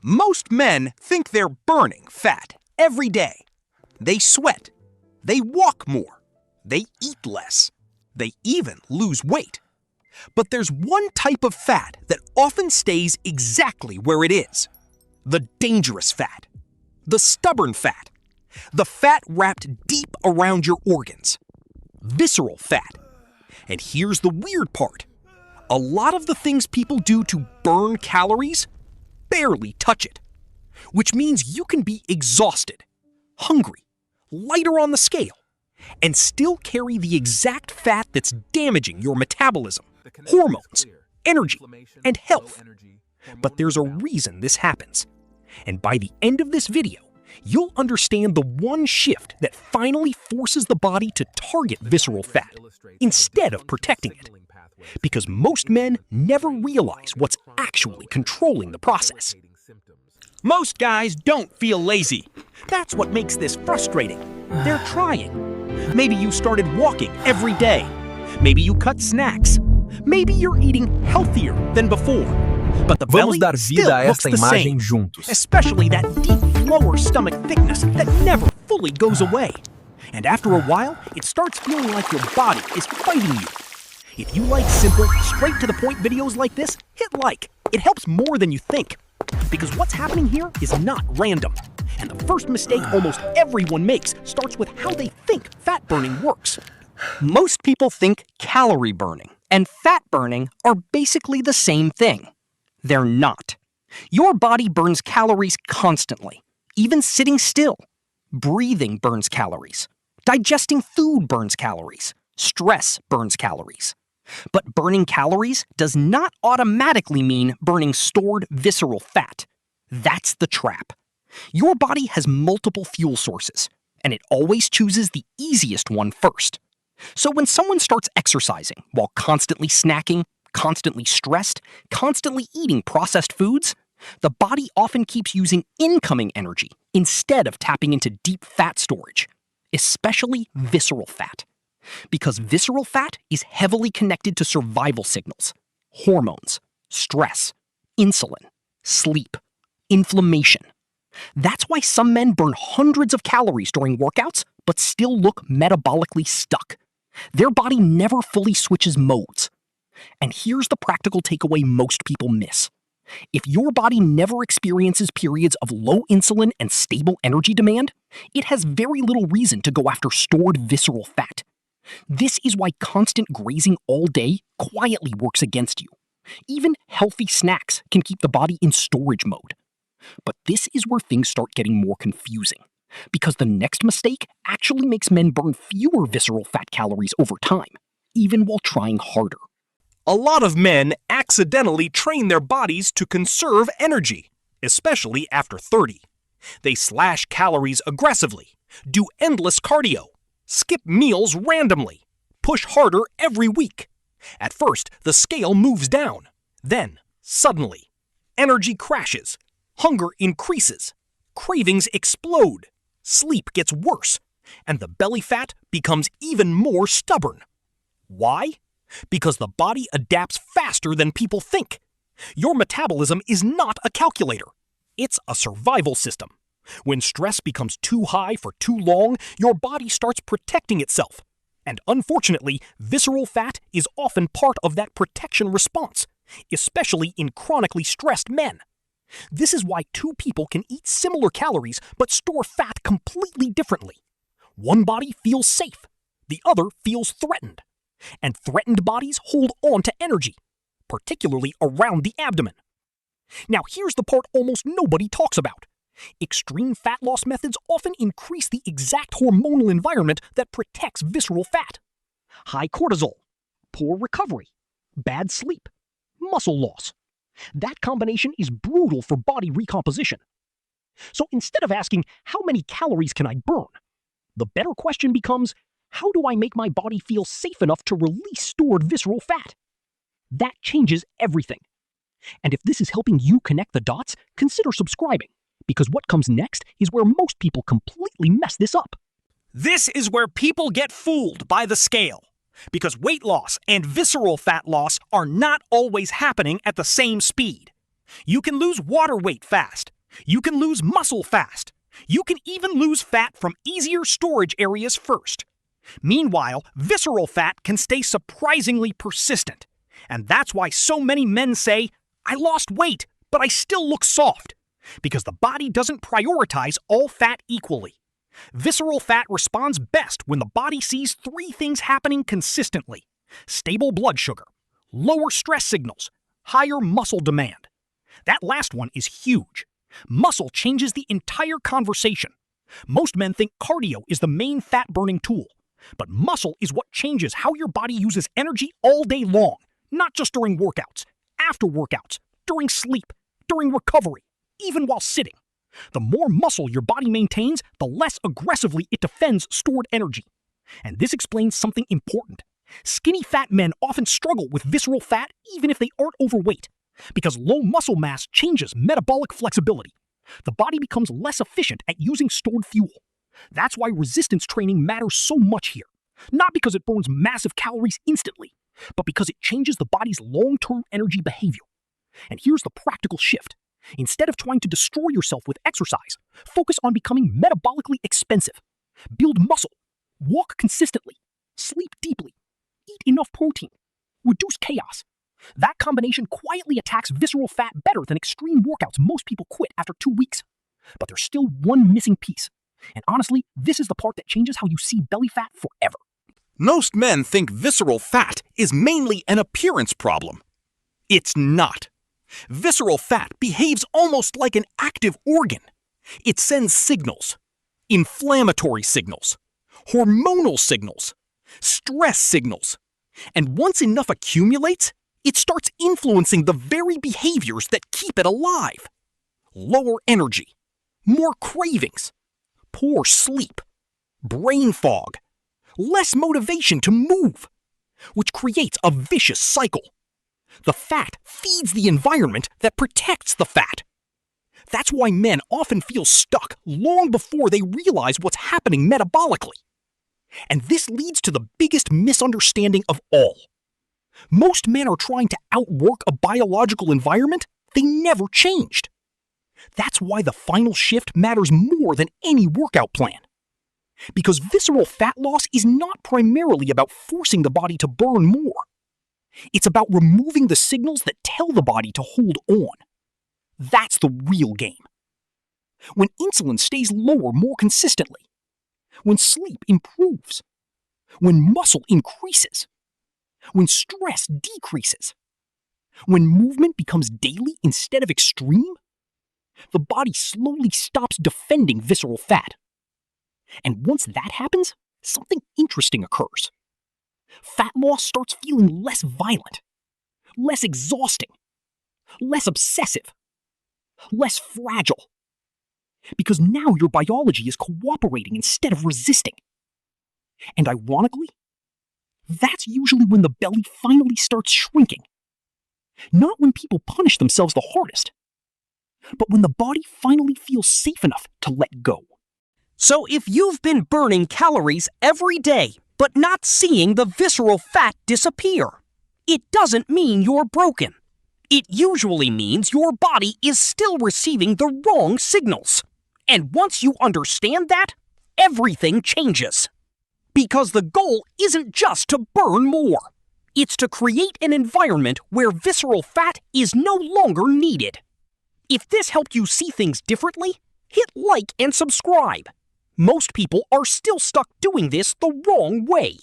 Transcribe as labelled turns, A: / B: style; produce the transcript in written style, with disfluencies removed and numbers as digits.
A: Most men think they're burning fat every day. They sweat. They walk more. They eat less. They even lose weight. But there's one type of fat that often stays exactly where it is. The dangerous fat. The stubborn fat. The fat wrapped deep around your organs. Visceral fat. And here's the weird part. A lot of the things people do to burn calories barely touch it. Which means you can be exhausted, hungry, lighter on the scale, and still carry the exact fat that's damaging your metabolism, hormones, energy, and health. But there's a reason this happens. And by the end of this video, you'll understand the one shift that finally forces the body to target visceral fat instead of protecting it. Because most men never realize what's actually controlling the process. Most guys don't feel lazy. That's what makes this frustrating. They're trying. Maybe you started walking every day. Maybe you cut snacks. Maybe you're eating healthier than before. But the belly still looks the same, especially that deep lower stomach thickness that never fully goes away. And after a while, it starts feeling like your body is fighting you. If you like simple, straight-to-the-point videos like this, hit like. It helps more than you think. Because what's happening here is not random. And the first mistake almost everyone makes starts with how they think fat burning works. Most people think calorie burning and fat burning are basically the same thing. They're not. Your body burns calories constantly, even sitting still. Breathing burns calories. Digesting food burns calories. Stress burns calories. But burning calories does not automatically mean burning stored visceral fat. That's the trap. Your body has multiple fuel sources, and it always chooses the easiest one first. So when someone starts exercising while constantly snacking, constantly stressed, constantly eating processed foods, the body often keeps using incoming energy instead of tapping into deep fat storage, especially visceral fat. Because visceral fat is heavily connected to survival signals, hormones, stress, insulin, sleep, inflammation. That's why some men burn hundreds of calories during workouts, but still look metabolically stuck. Their body never fully switches modes. And here's the practical takeaway most people miss. If your body never experiences periods of low insulin and stable energy demand, it has very little reason to go after stored visceral fat. This is why constant grazing all day quietly works against you. Even healthy snacks can keep the body in storage mode. But this is where things start getting more confusing, because the next mistake actually makes men burn fewer visceral fat calories over time, even while trying harder. A lot of men accidentally train their bodies to conserve energy, especially after 30. They slash calories aggressively, do endless cardio, skip meals randomly, push harder every week. At first, the scale moves down. Then, suddenly, energy crashes, hunger increases, cravings explode, sleep gets worse, and the belly fat becomes even more stubborn. Why? Because the body adapts faster than people think. Your metabolism is not a calculator. It's a survival system. When stress becomes too high for too long, your body starts protecting itself. And unfortunately, visceral fat is often part of that protection response, especially in chronically stressed men. This is why two people can eat similar calories but store fat completely differently. One body feels safe, the other feels threatened. And threatened bodies hold on to energy, particularly around the abdomen. Now here's the part almost nobody talks about. Extreme fat loss methods often increase the exact hormonal environment that protects visceral fat. High cortisol, poor recovery, bad sleep, muscle loss. That combination is brutal for body recomposition. So instead of asking, how many calories can I burn? The better question becomes, how do I make my body feel safe enough to release stored visceral fat? That changes everything. And if this is helping you connect the dots, consider subscribing, because what comes next is where most people completely mess this up. This is where people get fooled by the scale, because weight loss and visceral fat loss are not always happening at the same speed. You can lose water weight fast. You can lose muscle fast. You can even lose fat from easier storage areas first. Meanwhile, visceral fat can stay surprisingly persistent. And that's why so many men say, "I lost weight, but I still look soft." Because the body doesn't prioritize all fat equally. Visceral fat responds best when the body sees three things happening consistently: stable blood sugar, lower stress signals, higher muscle demand. That last one is huge. Muscle changes the entire conversation. Most men think cardio is the main fat-burning tool, but muscle is what changes how your body uses energy all day long, not just during workouts, after workouts, during sleep, during recovery, even while sitting. The more muscle your body maintains, the less aggressively it defends stored energy. And this explains something important. Skinny fat men often struggle with visceral fat even if they aren't overweight, because low muscle mass changes metabolic flexibility. The body becomes less efficient at using stored fuel. That's why resistance training matters so much here. Not because it burns massive calories instantly, but because it changes the body's long-term energy behavior. And here's the practical shift. Instead of trying to destroy yourself with exercise, focus on becoming metabolically expensive. Build muscle, walk consistently, sleep deeply, eat enough protein, reduce chaos. That combination quietly attacks visceral fat better than extreme workouts most people quit after 2 weeks. But there's still one missing piece. And honestly, this is the part that changes how you see belly fat forever.
B: Most men think visceral fat is mainly an appearance problem. It's not. Visceral fat behaves almost like an active organ. It sends signals, inflammatory signals, hormonal signals, stress signals. And once enough accumulates, it starts influencing the very behaviors that keep it alive. Lower energy, more cravings, poor sleep, brain fog, less motivation to move, which creates a vicious cycle. The fat feeds the environment that protects the fat. That's why men often feel stuck long before they realize what's happening metabolically. And this leads to the biggest misunderstanding of all. Most men are trying to outwork a biological environment they never changed. That's why the final shift matters more than any workout plan. Because visceral fat loss is not primarily about forcing the body to burn more. It's about removing the signals that tell the body to hold on. That's the real game. When insulin stays lower more consistently, when sleep improves, when muscle increases, when stress decreases, when movement becomes daily instead of extreme, the body slowly stops defending visceral fat. And once that happens, something interesting occurs. Fat loss starts feeling less violent, less exhausting, less obsessive, less fragile. Because now your biology is cooperating instead of resisting. And ironically, that's usually when the belly finally starts shrinking. Not when people punish themselves the hardest, but when the body finally feels safe enough to let go.
A: So if you've been burning calories every day, but not seeing the visceral fat disappear, it doesn't mean you're broken. It usually means your body is still receiving the wrong signals. And once you understand that, everything changes. Because the goal isn't just to burn more. It's to create an environment where visceral fat is no longer needed. If this helped you see things differently, hit like and subscribe. Most people are still stuck doing this the wrong way.